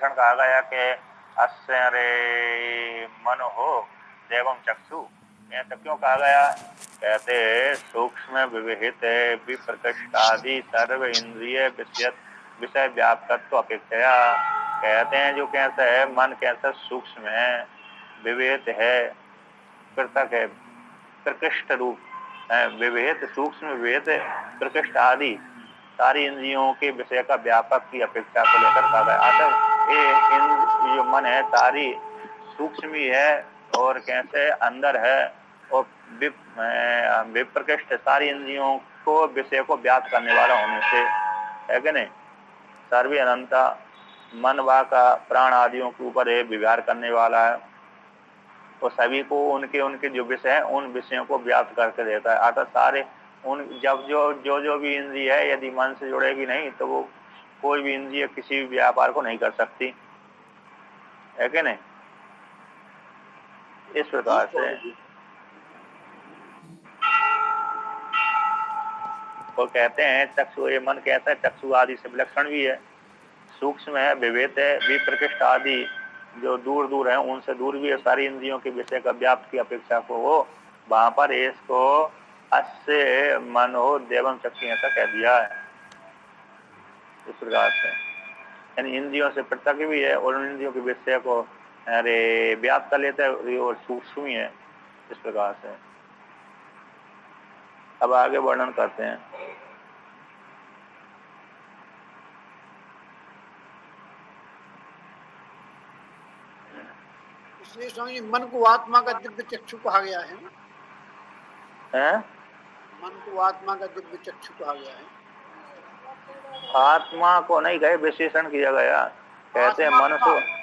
विलक्षण कहा गया कि अस्य रे मन हो देवम चक्षु, ऐसा क्यों कहा गया? कहते सूक्ष्म विविहित विप्रकृष्टादि सर्व इंद्रिय विषय व्यापकत्व अपेक्षा। कहते हैं जो कैसा है मन, कैसा सूक्ष्म है, विविहित है, पृथक है, प्रकृष्ट रूप है, विविहित सूक्ष्म विविहित प्रकृष्ट आदि सारी इंद्रियों के विषय का व्यापक की अपेक्षा को लेकर कहा गया। अतः ये जो मन है सारी सूक्ष्म ही है और कैसे अंदर है और विप्रकृष्ट सारी इंद्रियों को विषय को व्याप्त करने वाला होने से है कि नहीं। सर्वे अनंता मन वा का प्राण आदियों के ऊपर व्यवहार करने वाला है तो सभी को उनके उनके जो विषय है उन विषयों को व्याप्त करके देता है। अतः सारे उन जब जो भी इंद्रिय है यदि मन से जुड़ेगी नहीं तो वो कोई भी इंद्रिय किसी भी व्यापार को नहीं कर सकती, है कि नहीं। इस प्रकार से वो कहते हैं चक्षु, ये मन कैसा है, चक्षु आदि से विलक्षण भी है, सूक्ष्म है, विवेक है, विप्रकृष्ट आदि जो दूर दूर है उनसे दूर भी है, सारी इंद्रियों के विषय का व्याप्त की अपेक्षा को हो वहां पर इसको अस्य मनो देवम चक्षु ऐसा कह दिया है। इस प्रकार से यानी इंद्रियों से पृथक भी है और उन इंद्रियों के विषय को व्याप्त कर लेता है और सूक्ष्म ही है। इस प्रकार से अब आगे वर्णन करते हैं। इसलिए स्वामी मन को आत्मा का दिव्य चक्षु कहा गया है। मन को आत्मा का दिव्य चक्षु कहा गया है। आत्मा को नहीं कहे, विशेषण किया गया। कहते हैं मनुष्य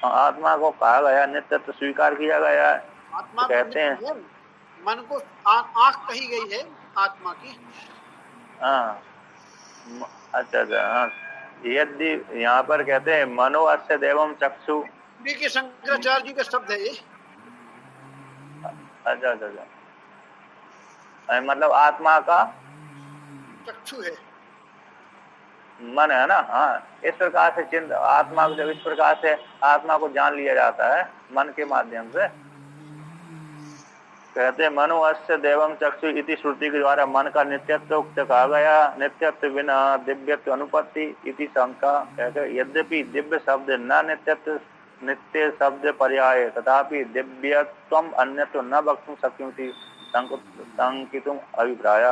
आत्मा को कहा गया, नित्यत्व स्वीकार किया गया है। आत्मा तो कहते हैं मन को आंख कही गई है आत्मा की। हाँ अच्छा हाँ, यदि यहाँ पर कहते हैं मनो अस्य देवम चक्षु, देखिए शंकराचार्य जी का शब्द है ये। अच्छा अच्छा अच्छा, मतलब आत्मा का चक्षु है, मन है ना। हाँ, इस प्रकार से चिंत आत्मा को जब इस प्रकार से आत्मा को जान लिया जाता है मन के माध्यम से, कहते मनो अस्य देवम चक्षु इति श्रुति के द्वारा मन का नित्यत्व उक्त कहा गया। नित्यत्व बिना दिव्यत्व अनुपत्ति इति शंका। कहते यद्यपि दिव्य शब्द न नित्यत्व नित्य शब्द पर्याय तथापि दिव्यत्वम अन्यत्व न वक्तुम शक्यमिति संकितुम अभिप्राय।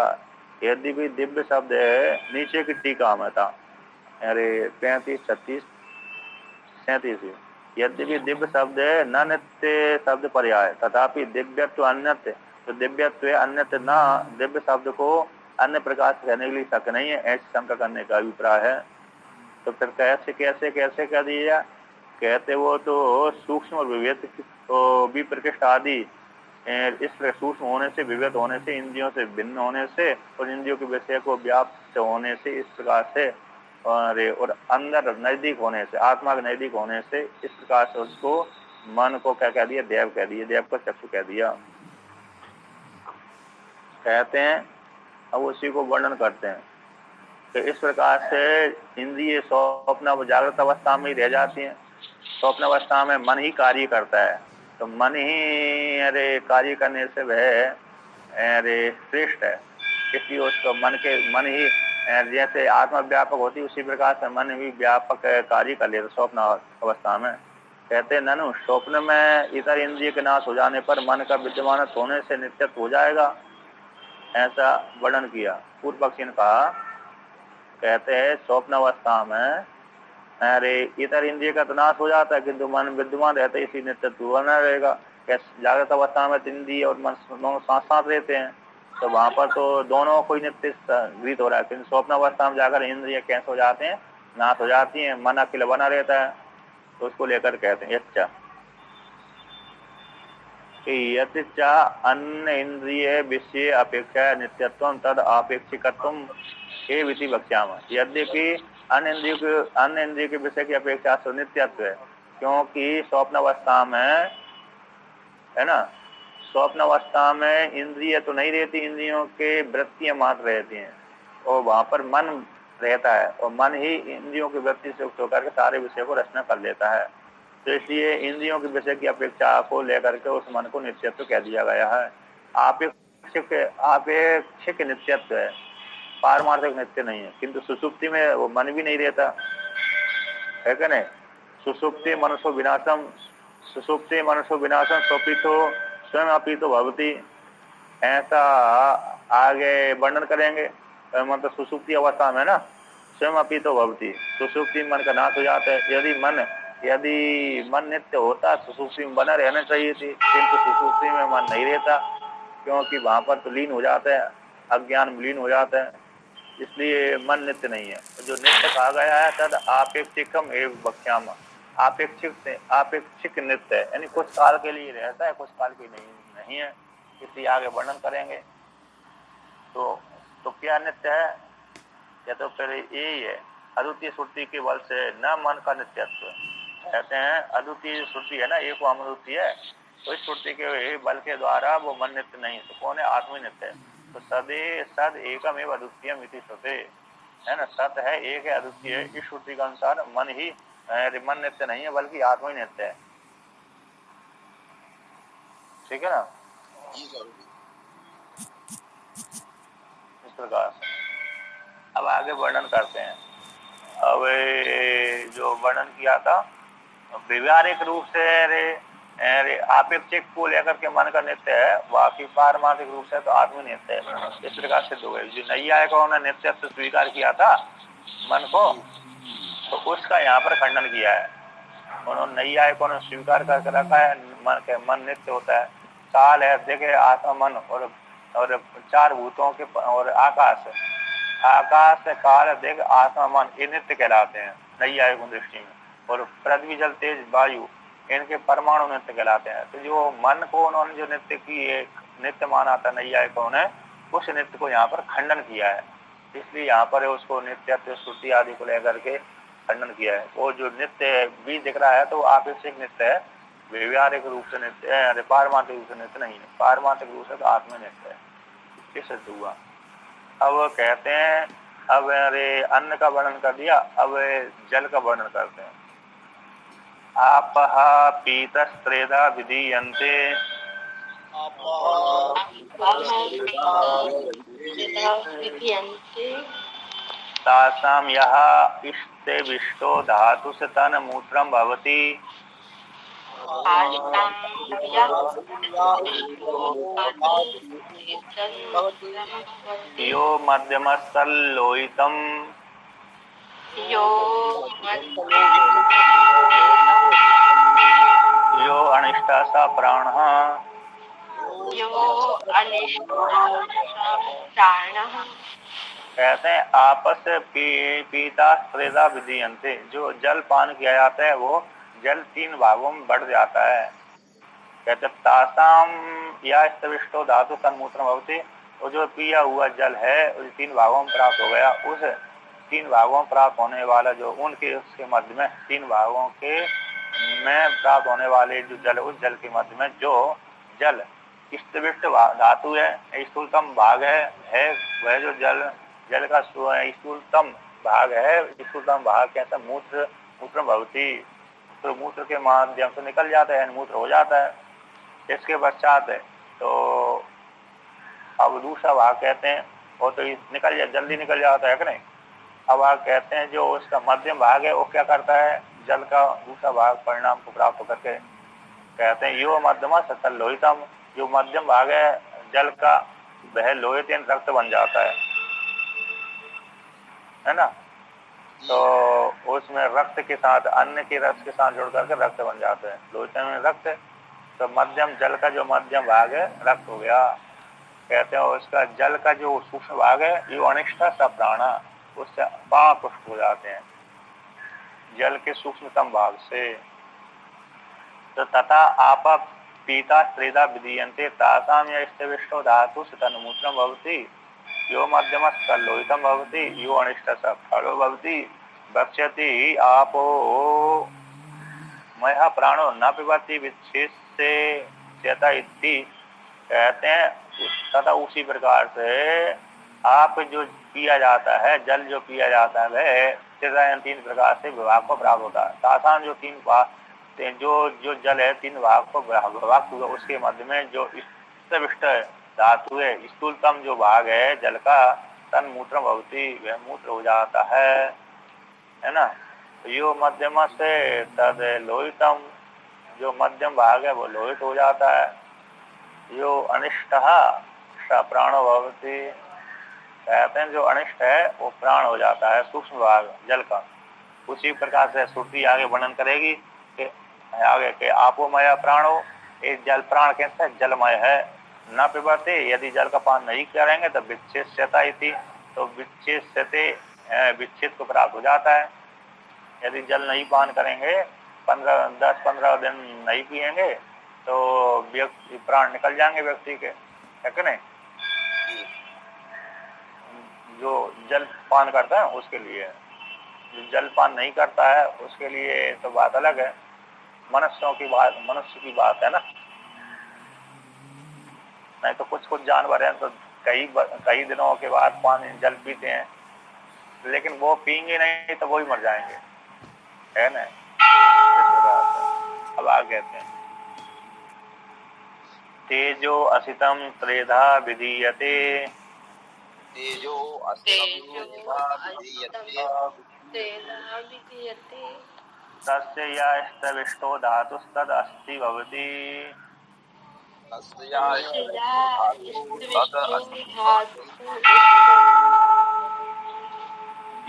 यद्यपि दिव्य शब्द है, नीचे की टीका में था, अरे 35 36 37, यद्यपि दिव्य शब्द है न नित्य शब्द पर्याय तथापि दिव्यत्व अन्यत्व, तो दिव्यत्व अन्यत्व न दिव्य शब्द को अन्य प्रकार से कहने के लिए शक नहीं है, ऐसी शंका करने का अभिप्राय है। तो फिर कैसे कैसे कैसे कह दिया? कहते वो तो सूक्ष्म और विवेक विप्रकृष्ट आदि इस सूक्ष्म होने से, विवेक होने से, इंद्रियों से भिन्न होने से और इंद्रियों के विषय को व्याप्त होने से, इस प्रकार से और अंदर नजदीक होने से, आत्मा के नजदीक होने से, इस प्रकार से उसको मन को क्या कह दिया? देव कह दिया, देव को चक्षु कह दिया। कहते हैं अब उसी को वर्णन करते हैं कि इस प्रकार से इंद्रिय स्वप्न जागृत अवस्था में ही रह जाती हैं। स्वप्न अवस्था में मन ही कार्य करता है, तो मन ही कार्य करने से वह श्रेष्ठ है, इसलिए उसको मन ही जैसे आत्मा व्यापक होती उसी प्रकार से मन भी व्यापक कार्य कर लेता स्वप्न अवस्था में। कहते ननु स्वप्न में इतर इंद्रिय के नाश हो जाने पर मन का विद्यमान होने से नित्यत्व हो जाएगा, ऐसा वर्णन किया। पूर्व पक्षी ने कहा, कहते हैं स्वप्न अवस्था में इतर इंद्रिय का तो नाश हो जाता है किंतु मन विद्यमान रहता है, इसी नित्यत्व बना रहेगा। जागृत अवस्था में इंद्रिय और मन दोनों साथ साथ रहते हैं, तो वहां पर तो दोनों कोई नित्य गृहित हो रहा है, किंतु स्वप्न अवस्था में जाकर इंद्रिय कैसे हो जाते हैं? नाश हो जाती हैं, मन अकेला बना रहता है। तो उसको लेकर कहते हैं यच्चा अन्य इंद्रिय विषय अपेक्षा नित्यत्व तद अपेक्षिकत्वम एवं वक्ष्यामः। यद्यपि अन्य इंद्रिय के विषय की अपेक्षा से नित्यत्व है, क्योंकि स्वप्न अवस्था में है ना, स्वप्न अवस्था में इंद्रिय तो नहीं रहती, इंद्रियों के वृत्तियां मात्र रहती हैं और वहां पर मन रहता है और मन ही इंद्रियों की वृत्ति से युक्त होकर के सारे विषय को रचना कर लेता है। तो इसलिए इंद्रियों के विषय की अपेक्षा को लेकर के उस मन को नित्यत्व कह दिया गया है। आपेक्षिक नित्यत्व है, पारमार्थिक नित्य नहीं है। किंतु सुसुप्ति में वो मन भी नहीं रहता है कि नहीं। सुसुप्ति मनुष्य विनाशम स्वपितो स्वयं अपीतो भवती, ऐसा आगे वर्णन करेंगे। मतलब सुसुप्ति अवस्था में ना स्वयं अपीतो भवती, सुसुप्ति मन का नाश हो जाता है। यदि मन नित्य होता सुसुप्ति में बना रहना चाहिए थी, किंतु सुसुप्ति में मन नहीं रहता, क्योंकि वहां पर तो लीन हो जाता है, अज्ञान में लीन हो जाता है, इसलिए मन नित्य नहीं है। जो नित्य कहा गया है तद आपेक्षिकम एवं वक्ष्याम, आपेक्षिक नित्य है, यानी कुछ काल के लिए रहता है, कुछ काल के नहीं है। इसलिए आगे वर्णन करेंगे। तो क्या नित्य है, या तो पहले यही है अद्वितीय श्रुति के बल से न मन का नित्यत्व। कहते हैं अद्वितीय श्रुति है ना, एक अद्वितीय है, तो इस श्रुति के बल के द्वारा वो मन नित्य नहीं। तो कौन है, आत्मा नित्य है। तो सद एकम एवं अद्वितीयम इति श्रुते, है ना, सत है, एक है, अद्वितीय है। इस श्रुति के अनुसार मन नित्य नहीं है, बल्कि आत्मा ही नित्य है। ठीक है ना, इस प्रकार से अब आगे वर्णन करते हैं। अब जो वर्णन किया था व्यवहारिक रूप से आपेक्षिक को लेकर के मन का नित्य है, बाकी पारमार्थिक रूप से तो आत्म नित्य है। इस प्रकार सिद्ध हो गए। जो नैयायिकों ने नित्यत्व स्वीकार किया था मन को, तो उसका यहाँ पर खंडन किया है। उन्होंने नैयायिकों ने स्वीकार करके रखा है मन नित्य होता है। काल है, देखे आत्मा मन और चार भूतों के और आकाश काल देख आत्मा मन, ये नित्य कहलाते हैं नैयायिकों दृष्टि में। और पृथ्वी जल तेज वायु, इनके परमाणु नित्य कहलाते हैं। तो जो मन को उन्होंने जो नित्य माना था नैयायिकों ने, उस नित्य को यहाँ पर खंडन किया है। इसलिए यहाँ पर उसको नित्यत्व श्रुति आदि को लेकर के खंडन किया है। वो जो नित्य भी दिख रहा है तो आपेक्षिक नित्य है, व्यवहारिक रूप से नित्य है, पारमार्थिक रूप से नित्य नहीं है। पारमार्थिक रूप से तो आत्मा नित्य है, ये सिद्ध हुआ। अब कहते हैं, अब अन्न का वर्णन कर दिया, अब जल का वर्णन करते हैं। आपः पीतस्त्रेधा विधीयन्ते तासां यः इष्टेविष्टो धातुस तन्मूत्रं भवति यो मध्यमस्तल्लोहितं यो अनिष्टा सा प्राणः कहते हैं आपस पीता त्रेधा विधीयन्ते, जो जल पान किया जाता है वो जल तीन भागों में बढ़ जाता है। कहते तासाम या स्तविष्टो धातु तन्मूत्र भवति, वो जो पिया हुआ जल है उस तीन भागों में प्राप्त हो गया। उस तीन भागों में प्राप्त होने वाला जो उसके मध्य में तीन भागों के में प्राप्त होने वाले जो जल, उस जल के मध्य में जो जल स्तविष्ट धातु है, स्थूलतम भाग है वह जो जल का स्थूलतम भाग है। स्थूलतम भाग कैसा, मूत्र भवती, तो मूत्र के माध्यम से निकल जाता है, मूत्र हो जाता है। इसके पश्चात तो अब दूसरा भाग कहते हैं वो तो जल्दी निकल जाता है कि नहीं। अब आगे कहते हैं जो उसका मध्यम भाग है वो क्या करता है, जल का दूसरा भाग परिणाम को प्राप्त करके कहते हैं यो मध्यमा सतल लोहितम, जो मध्यम भाग है जल का वह लोहित रक्त बन जाता है ना। तो उसमें रक्त के साथ, अन्न के रस के साथ जुड़ करके रक्त बन जाते हैं, लोहित में रक्त। तो मध्यम जल का जो मध्यम भाग है रक्त हो गया। कहते हैं उसका जल का जो सूक्ष्म भाग है ये अनिष्ठा सा प्राणा, उससे पुष्ट हो जाते हैं जल के सूक्ष्मतम भाग से। तो तथा आप पीता त्रेधा विधीयन्ते तासाम या स्तविष्टो धातु तन्मूत्रं भवति यो मध्यमस्तल्लोहितं भवति यो अनिष्टा सा फलो भवति भक्ष्यति आपो मया प्राणो न पिबति विच्छेदे चेता इति। कहते हैं तथा उसी प्रकार से आप जो पिया जाता है, जल जो पिया जाता है वह तीन प्रकार से विभाग को प्राप्त होता है। साधारण जो तीन जो जल है तीन भाग को विभाग हुआ, उसके मध्य में जो स्थविष्ट धातु है, स्थूलतम जो भाग है जल का, तन मूत्र भवती, वह मूत्र हो जाता है ना। यो मध्यम से तद लोहितम, जो मध्यम भाग है वो लोहित हो जाता है। यो अनिष्ट प्राणो भवती, कहते हैं जो अनिष्ट है वो प्राण हो जाता है, सूक्ष्म भाग जल का। उसी प्रकार से श्रुति आगे वर्णन करेगी कि आगे के आपोमय प्राणो, ये जल प्राण कहते हैं जलमय है, न पिबते, यदि जल का पान नहीं करेंगे तो विच्छेद्यता इति, तो विच्छेद को प्राप्त हो जाता है। यदि जल नहीं पान करेंगे, 10-15 दिन नहीं पिएंगे तो व्यक्ति प्राण निकल जाएंगे व्यक्ति के, है कि नहीं। जो जल पान करता है उसके लिए, जो जल पान नहीं करता है उसके लिए तो बात अलग है। मनुष्य की बात है ना। नहीं तो कुछ जानवर हैं तो कई दिनों के बाद पानी जल पीते हैं, लेकिन वो पिएंगे नहीं तो वो ही मर जाएंगे, है ना। अब आगे कहते हैं तेजो असितम त्रेधा विधीयते, तेजो असितम विधीयते तस्य यास्तविष्टो धातुस्तद अस्ति भवति।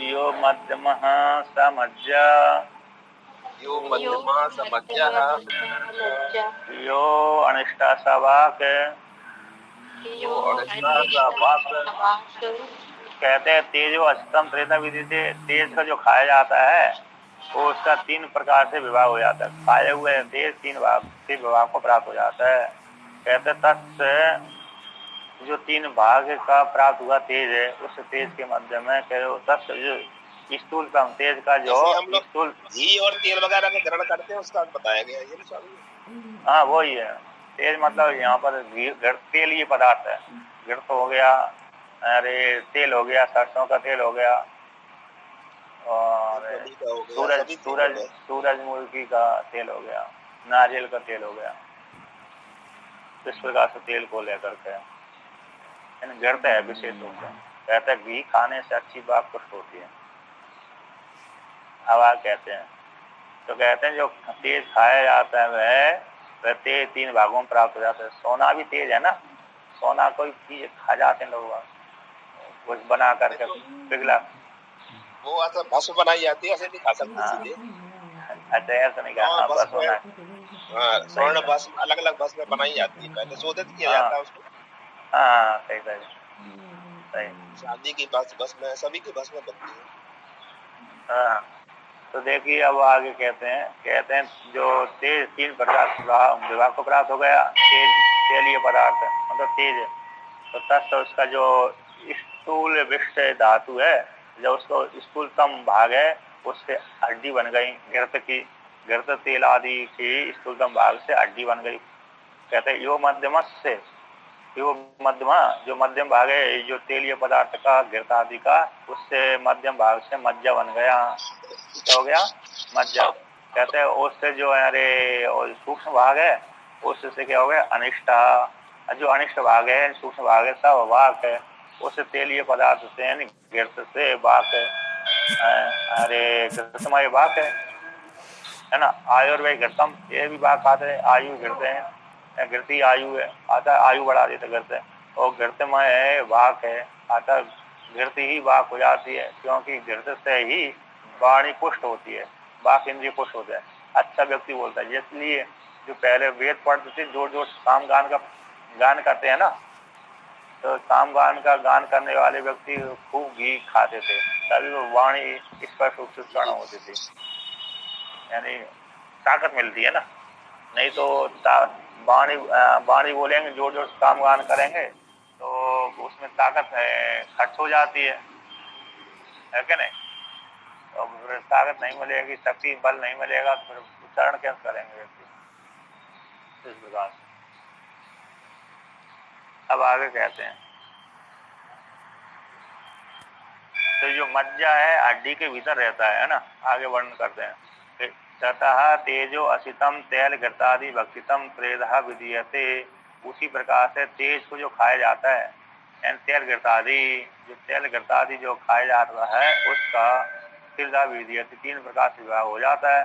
यो मध्यमः स मज्जा, यो मध्यमः स मज्जः, यो अनिष्टा स वाक्, यो अनिष्टा स वाक्। कहते हैं तेजो अष्टम त्रेधा विधि से तेज का जो खाया जाता है वो उसका 3 प्रकार से विभाग हो जाता है। खाए हुए तेज 3 भाग से विभाग को प्राप्त हो जाता है। कहते तत्स जो 3 भाग का प्राप्त हुआ तेज है, उस तेज के मध्य में तत्स जो स्थूलतम तेज का जो स्थूल घी और तेल वगैरह का ग्रहण करते हैं उसका बताया गया है स्वामी। हाँ वही है तेज, मतलब यहाँ पर घी तेल ये पदार्थ है। घृत हो गया, अरे तेल हो गया, सरसों का तेल हो गया, और सूरजमुखी का तेल हो गया, नारियल का तेल हो गया। इस प्रकार से तेल को लेकर के घृत है विशेष रूप से। कहते हैं घी खाने से अच्छी बात कुछ होती है। हवा कहते हैं तो कहते हैं जो तेज खाया जाता है वह तेज 3 भागों में प्राप्त हो जाता है। सोना भी तेज है ना, सोना कोई चीज खा जाते हैं लोग, कुछ बना करके पिघला, वो ऐसा भस्म बनाई जाती है, ऐसे नहीं खा सकते सीधे। अच्छा ऐसा नहीं खाना, बस होना। हाँ, स्वर्ण भस्म अलग अलग भस्म बनाई जाती है, पहले शोधित किया जाता है उसको। हाँ सही सही। चांदी की भस्म सभी की भस्म बनती है। हाँ तो देखिए अब आगे कहते हैं जो तेज 3 प्रकार विभाग को प्राप्त हो गया, तेलीय पदार्थ मतलब तेज, तो तत्व उसका जो स्थूल विष्ट धातु है, जो उसको स्थूलतम भाग है उससे हड्डी बन गई, घृत तेल आदि की स्थूलतम भाग से हड्डी बन गई। कहते हैं यो मध्यम से, यो मध्यमा जो मध्यम भाग है जो तेलीय पदार्थ का घृत आदि का, उससे मध्यम भाग से मज्जा बन गया। क्या हो गया? मज्जा। कहते हैं उससे जो अरे सूक्ष्म भाग है उससे क्या हो गया? अनिष्टा। जो अनिष्ट भाग है सूक्ष्म भाग है सब वाक है, उससे तेलीय पदार्थ से घृत से वाक है, अरे घृतमय वाक है ना। आयुर्वेद घृतम, ये भी वाक आते हैं, आयु घृत है, घृति आयु है, अतः आयु बढ़ा देते घृत, और घृतमय है वाक है, अतः घृति ही वाक हो जाती है, क्योंकि घृत से ही वाणी पुष्ट होती है, वाक इंद्रिय पुष्ट होता है, अच्छा व्यक्ति बोलता है। इसलिए जो पहले वेद पढ़ते थे जोर जोर साम गान का गान करते हैं ना, तो साम गान का गान करने वाले व्यक्ति खूब घी खाते थे, तभी वो वाणी स्पष्ट रूप से उच्चारण होती थी, यानी ताकत मिलती है ना। नहीं तो वाणी बोलेंगे जोर जोर काम गान करेंगे तो उसमें ताकत है खर्च हो जाती है कि नहीं। तो फिर ताकत नहीं मिलेगी, शक्ति बल नहीं मिलेगा तो फिर उच्चारण कैसे करेंगे व्यक्ति। इस प्रकार से अब आगे कहते हैं तो जो मज्जा है हड्डी के भीतर रहता है ना, आगे वर्णन करते हैं। ततः तेजो असितम तैल घृतादि भक्षितम त्रेधा विधीयते, उसी प्रकार से तेज को जो खाया जाता है, तेल घृतादि, जो तेल घृतादि जो खाया जाता है उसका त्रिधा विधीयते, 3 प्रकार से विभाग हो जाता है।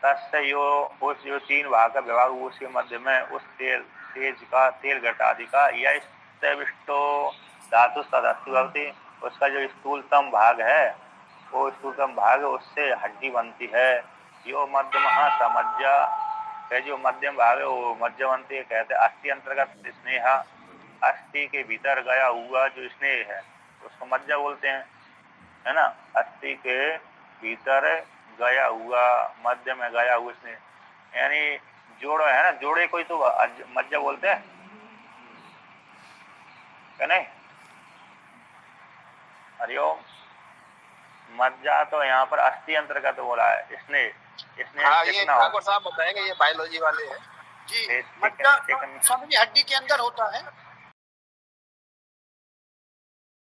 तस्य यो, उस जो 3 भाग का विभाग उसके मध्य में उस तेज का, तेल घृतादि का, यह विष्टो धातु तदस्तु भवति, उसका जो स्थूलतम भाग है, वो स्थूलतम भाग उससे हड्डी बनती है। यो मध्यम समज्जा है, जो मध्यम भाग है वो मज्जावंती कहते हैं। अस्थि अंतर्गत स्नेह, अस्थि के भीतर गया हुआ जो स्नेह है उसको मज्जा बोलते हैं, है ना। अस्थि के भीतर गया हुआ, मध्य में गया हुआ स्नेह, यानी जोड़ो है ना, जोड़े कोई तो मज्जा बोलते हैं क्या नहीं। हरिओम। मज्जा तो यहाँ पर अस्थि अंतर्गत बोला है, स्नेह। हाँ, ये ठाकुर साहब बताएंगे, ये बायोलॉजी वाले हैं जी। मज्जा स्वामी जी हड्डी के अंदर होता है।